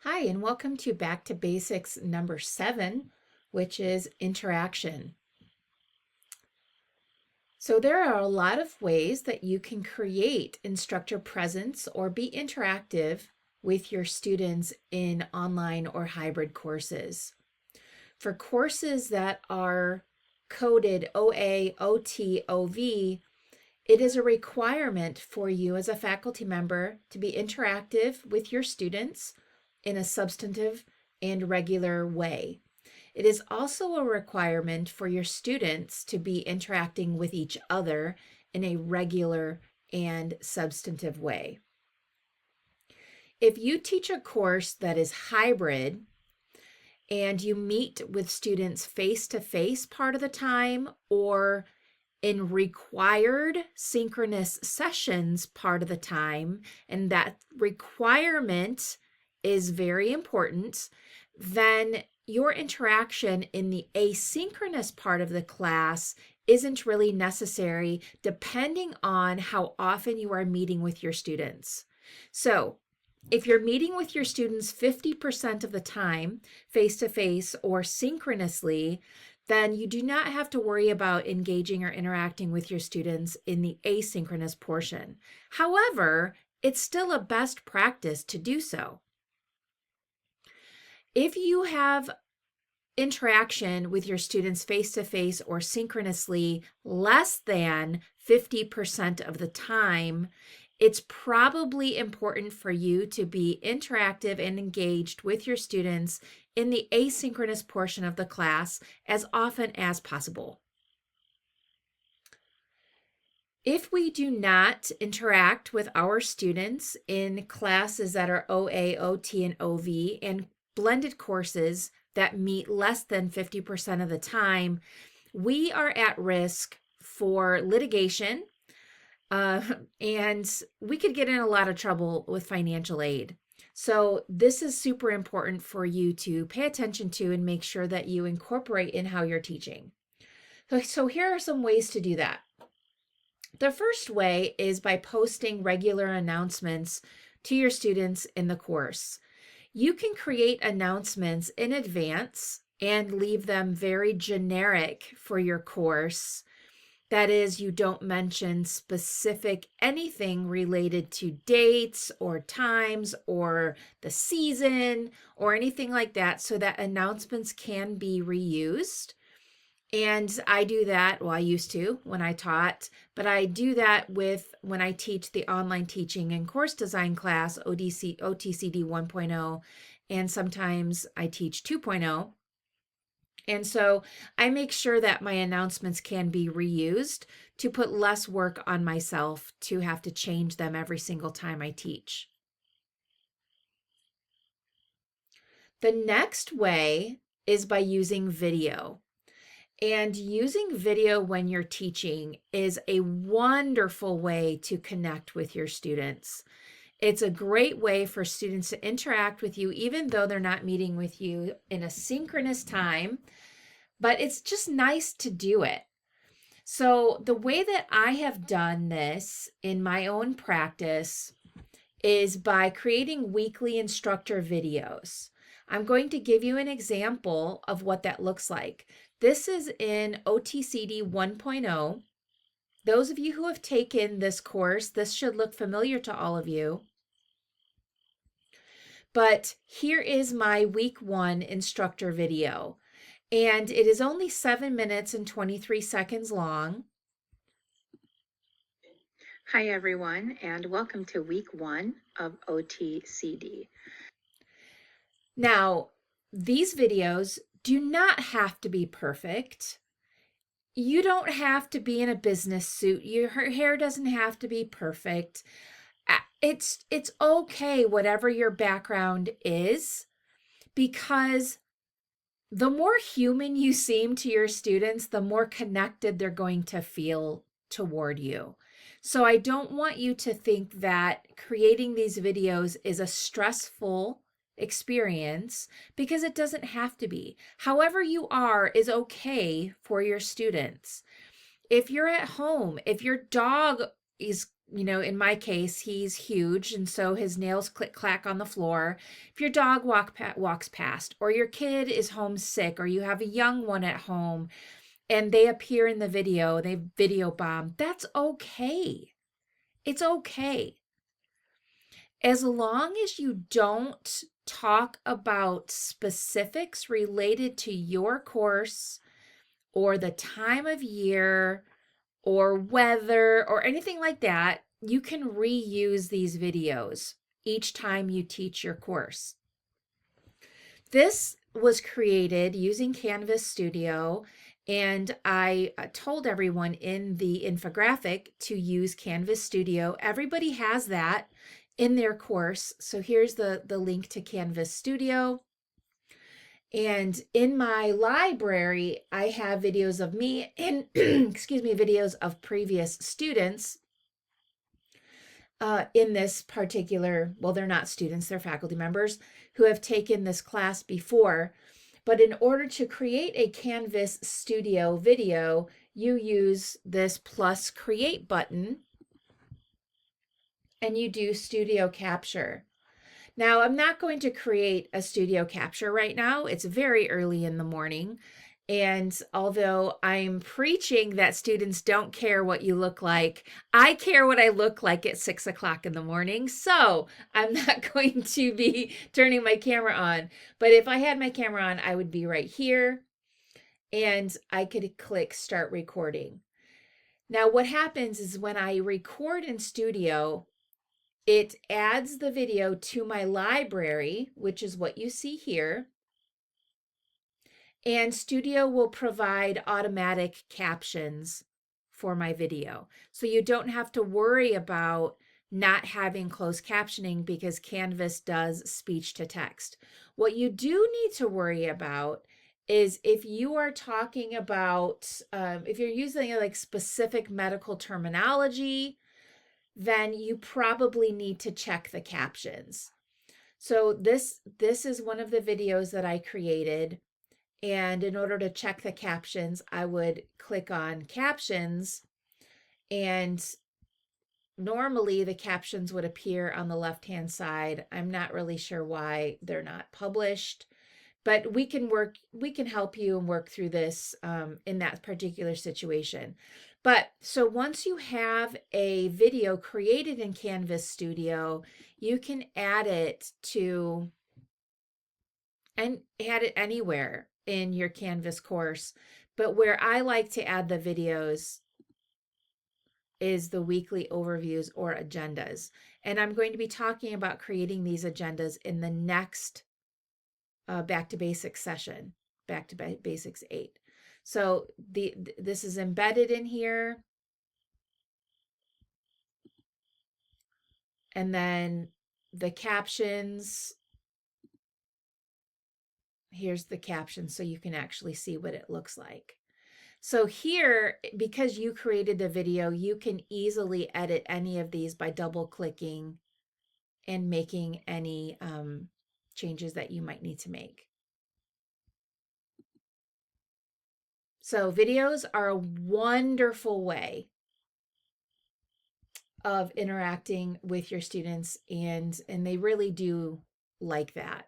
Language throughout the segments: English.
Hi, and welcome to Back to Basics number 7, which is interaction. So there are a lot of ways that you can create instructor presence or be interactive with your students in online or hybrid courses. For courses that are coded OA, OT, OV, it is a requirement for you as a faculty member to be interactive with your students in a substantive and regular way. It is also a requirement for your students to be interacting with each other in a regular and substantive way. If you teach a course that is hybrid and you meet with students face-to-face part of the time or in required synchronous sessions part of the time, and that requirement is very important, then your interaction in the asynchronous part of the class isn't really necessary depending on how often you are meeting with your students. So if you're meeting with your students 50% of the time, face-to-face or synchronously, then you do not have to worry about engaging or interacting with your students in the asynchronous portion. However, it's still a best practice to do so. If you have interaction with your students face-to-face or synchronously less than 50% of the time, it's probably important for you to be interactive and engaged with your students in the asynchronous portion of the class as often as possible. If we do not interact with our students in classes that are OA, OT, and OV, and blended courses that meet less than 50% of the time, we are at risk for litigation, and we could get in a lot of trouble with financial aid. So this is super important for you to pay attention to and make sure that you incorporate in how you're teaching. So here are some ways to do that. The first way is by posting regular announcements to your students in the course. You can create announcements in advance and leave them very generic for your course. That is, you don't mention specific anything related to dates or times or the season or anything like that, so that announcements can be reused. And I do that, well, I used to when I taught, but I do that with when I teach the online teaching and course design class, OTCD 1.0, and sometimes I teach 2.0. And so I make sure that my announcements can be reused to put less work on myself to have to change them every single time I teach. The next way is by using video. And using video when you're teaching is a wonderful way to connect with your students. It's a great way for students to interact with you, even though they're not meeting with you in a synchronous time, but it's just nice to do it. So the way that I have done this in my own practice is by creating weekly instructor videos. I'm going to give you an example of what that looks like. This is in OTCD 1.0. Those of you who have taken this course, this should look familiar to all of you. But here is my week 1 instructor video. And it is only 7 minutes and 23 seconds long. Hi everyone, and welcome to week 1 of OTCD. Now, these videos do not have to be perfect. You don't have to be in a business suit. Your hair doesn't have to be perfect. It's okay whatever your background is, because the more human you seem to your students, the more connected they're going to feel toward you. So I don't want you to think that creating these videos is a stressful experience, because it doesn't have to be. However you are is okay for your students. If you're at home, if your dog is in my case, he's huge, and so his nails click clack on the floor. If your dog walks past, or your kid is homesick, or you have a young one at home and they appear in the video, they video bomb, that's okay. It's okay. As long as you don't talk about specifics related to your course or the time of year or weather or anything like that, you can reuse these videos each time you teach your course. This was created using Canvas Studio, and I told everyone in the infographic to use Canvas Studio. Everybody has that in their course. So here's the link to Canvas Studio. And in my library, I have videos of me and excuse me, videos of previous students in this particular, well, they're not students, they're faculty members who have taken this class before. But in order to create a Canvas Studio video, you use this plus create button and you do studio capture. Now, I'm not going to create a studio capture right now. It's very early in the morning. And although I'm preaching that students don't care what you look like, I care what I look like at 6 o'clock in the morning. So I'm not going to be turning my camera on. But if I had my camera on, I would be right here and I could click start recording. Now, what happens is when I record in studio, it adds the video to my library, which is what you see here. And Studio will provide automatic captions for my video. So you don't have to worry about not having closed captioning because Canvas does speech to text. What you do need to worry about is if you are talking about, if you're using like specific medical terminology, then you probably need to check the captions. So this is one of the videos that I created. And in order to check the captions, I would click on captions, and normally the captions would appear on the left-hand side. I'm not really sure why they're not published, but we can help you and work through this in that particular situation. But so once you have a video created in Canvas Studio, you can add it to and add it anywhere in your Canvas course. But where I like to add the videos is the weekly overviews or agendas. And I'm going to be talking about creating these agendas in the next Back to Basics session, Back to Basics 8. So this is embedded in here. And then the captions, here's the caption so you can actually see what it looks like. So here, because you created the video, you can easily edit any of these by double clicking and making any changes that you might need to make. So videos are a wonderful way of interacting with your students, and they really do like that.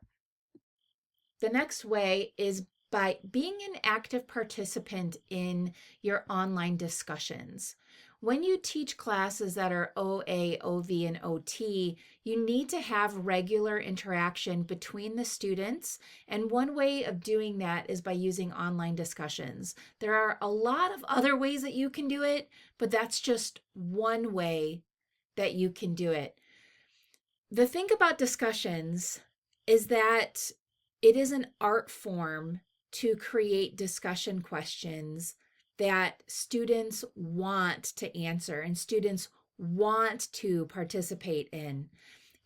The next way is by being an active participant in your online discussions. When you teach classes that are OA, OV, and OT, you need to have regular interaction between the students. And one way of doing that is by using online discussions. There are a lot of other ways that you can do it, but that's just one way that you can do it. The thing about discussions is that it is an art form to create discussion questions that students want to answer and students want to participate in.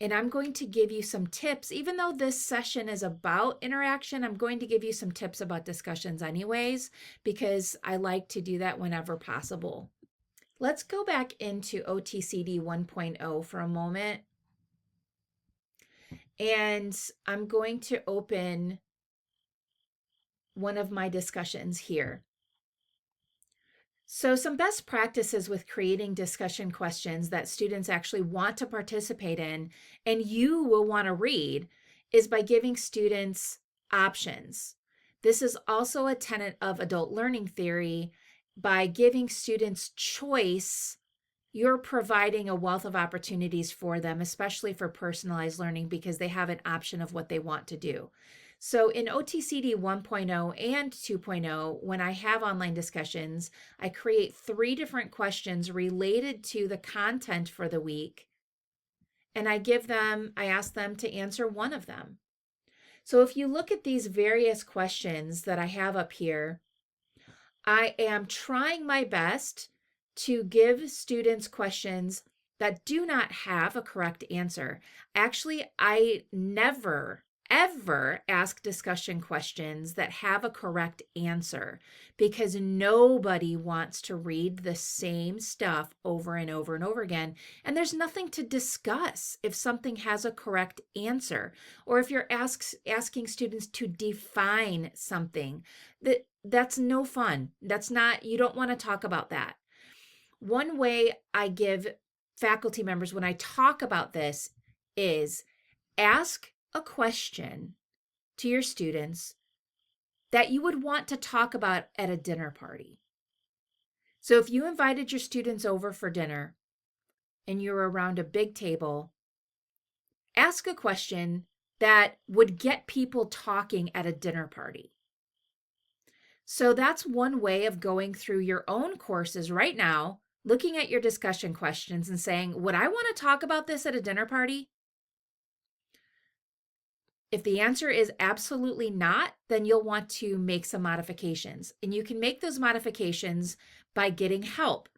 And I'm going to give you some tips. Even though this session is about interaction, I'm going to give you some tips about discussions anyways, because I like to do that whenever possible. Let's go back into OTCD 1.0 for a moment. And I'm going to open one of my discussions here. So, some best practices with creating discussion questions that students actually want to participate in and you will want to read is by giving students options. This is also a tenet of adult learning theory. By giving students choice, you're providing a wealth of opportunities for them, especially for personalized learning, because they have an option of what they want to do. So in OTCD 1.0 and 2.0, when I have online discussions, I create 3 different questions related to the content for the week, and I ask them to answer one of them. So if you look at these various questions that I have up here, I am trying my best to give students questions that do not have a correct answer. Actually, I never, ever ask discussion questions that have a correct answer because nobody wants to read the same stuff over and over and over again. And there's nothing to discuss if something has a correct answer, or if you're asking students to define something. That's no fun. That's not, you don't want to talk about that. One way I give faculty members when I talk about this is ask a question to your students that you would want to talk about at a dinner party. So if you invited your students over for dinner and you're around a big table, ask a question that would get people talking at a dinner party. So that's one way of going through your own courses right now, looking at your discussion questions and saying, would I want to talk about this at a dinner party? If the answer is absolutely not, then you'll want to make some modifications. And you can make those modifications by getting help.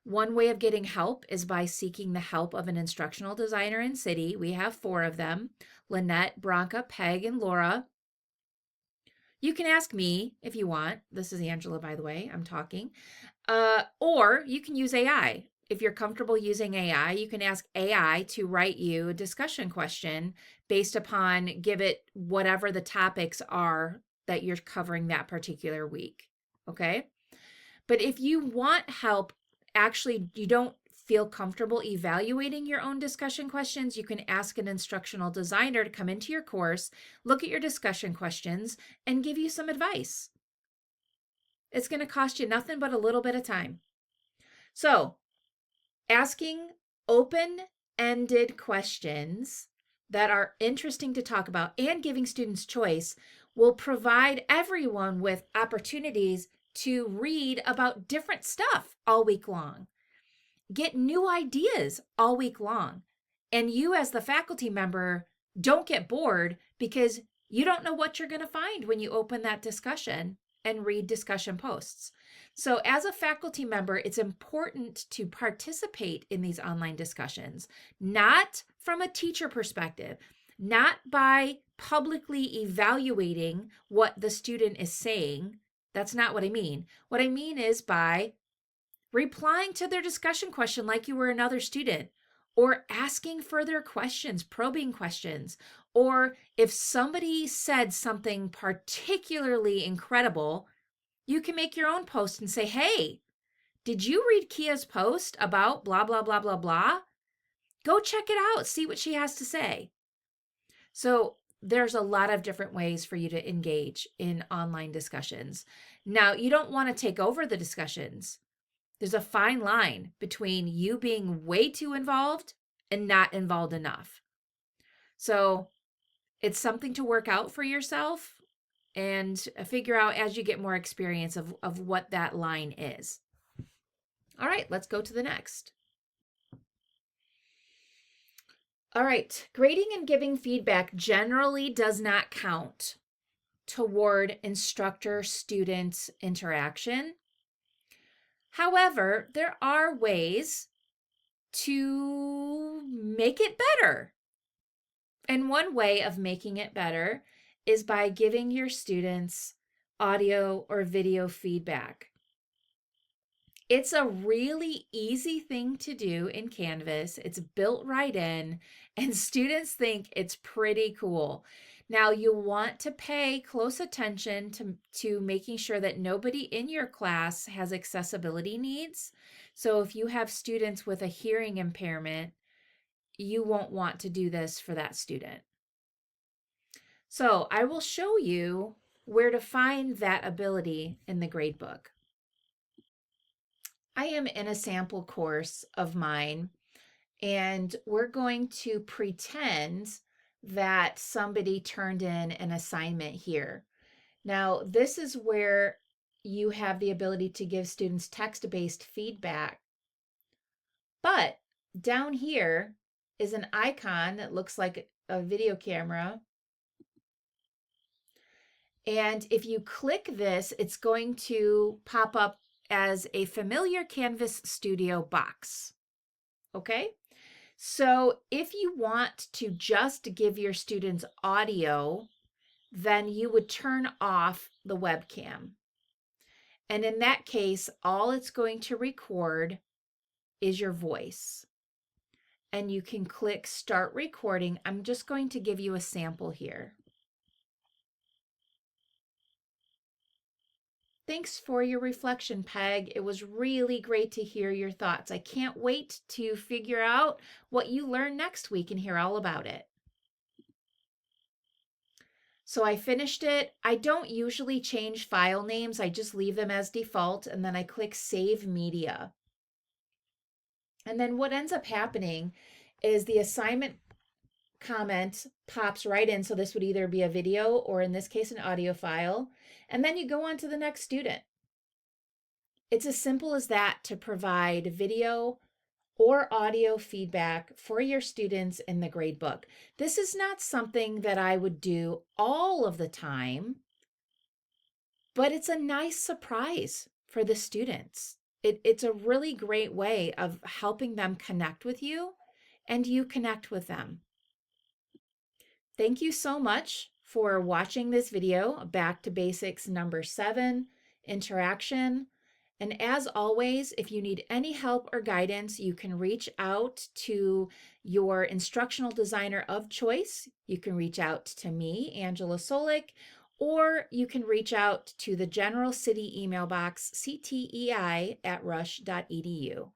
One way of getting help is by seeking the help of an instructional designer in City. We have 4 of them: Lynette, Bronca, Peg, and Laura. You can ask me if you want. This is Angela, by the way, I'm talking. Or you can use AI. If you're comfortable using AI, you can ask AI to write you a discussion question based upon, give it whatever the topics are that you're covering that particular week. Okay. But if you want help, actually, you don't feel comfortable evaluating your own discussion questions, you can ask an instructional designer to come into your course, look at your discussion questions, and give you some advice. It's going to cost you nothing but a little bit of time. So, asking open-ended questions that are interesting to talk about and giving students choice will provide everyone with opportunities to read about different stuff all week long, get new ideas all week long. And you, as the faculty member, don't get bored because you don't know what you're going to find when you open that discussion and read discussion posts. So, as a faculty member, it's important to participate in these online discussions, not from a teacher perspective, not by publicly evaluating what the student is saying. That's not what I mean. What I mean is by replying to their discussion question like you were another student, or asking further questions, probing questions, or if somebody said something particularly incredible, you can make your own post and say, hey, did you read Kia's post about blah, blah, blah, blah, blah? Go check it out, see what she has to say. So there's a lot of different ways for you to engage in online discussions. Now, you don't want to take over the discussions. There's a fine line between you being way too involved and not involved enough. So it's something to work out for yourself and figure out as you get more experience of what that line is. All right, let's go to the next. All right, grading and giving feedback generally does not count toward instructor-student interaction. However, there are ways to make it better. And one way of making it better is by giving your students audio or video feedback. It's a really easy thing to do in Canvas. It's built right in, and students think it's pretty cool. Now, you want to pay close attention to making sure that nobody in your class has accessibility needs. So if you have students with a hearing impairment, you won't want to do this for that student. So I will show you where to find that ability in the gradebook. I am in a sample course of mine, and we're going to pretend that somebody turned in an assignment here. Now, this is where you have the ability to give students text-based feedback. But down here is an icon that looks like a video camera. And if you click this, it's going to pop up as a familiar Canvas Studio box. Okay? So if you want to just give your students audio, then you would turn off the webcam. And in that case, all it's going to record is your voice. And you can click Start Recording. I'm just going to give you a sample here. Thanks for your reflection, Peg. It was really great to hear your thoughts. I can't wait to figure out what you learn next week and hear all about it. So I finished it. I don't usually change file names. I just leave them as default, and then I click Save Media. And then what ends up happening is the assignment comment pops right in. So this would either be a video or in this case, an audio file. And then you go on to the next student. It's as simple as that to provide video or audio feedback for your students in the gradebook. This is not something that I would do all of the time, but it's a nice surprise for the students. It's a really great way of helping them connect with you and you connect with them. Thank you so much for watching this video, Back to Basics number 7, Interaction. And as always, if you need any help or guidance, you can reach out to your instructional designer of choice. You can reach out to me, Angela Solik, or you can reach out to the General City email box, ctei@rush.edu.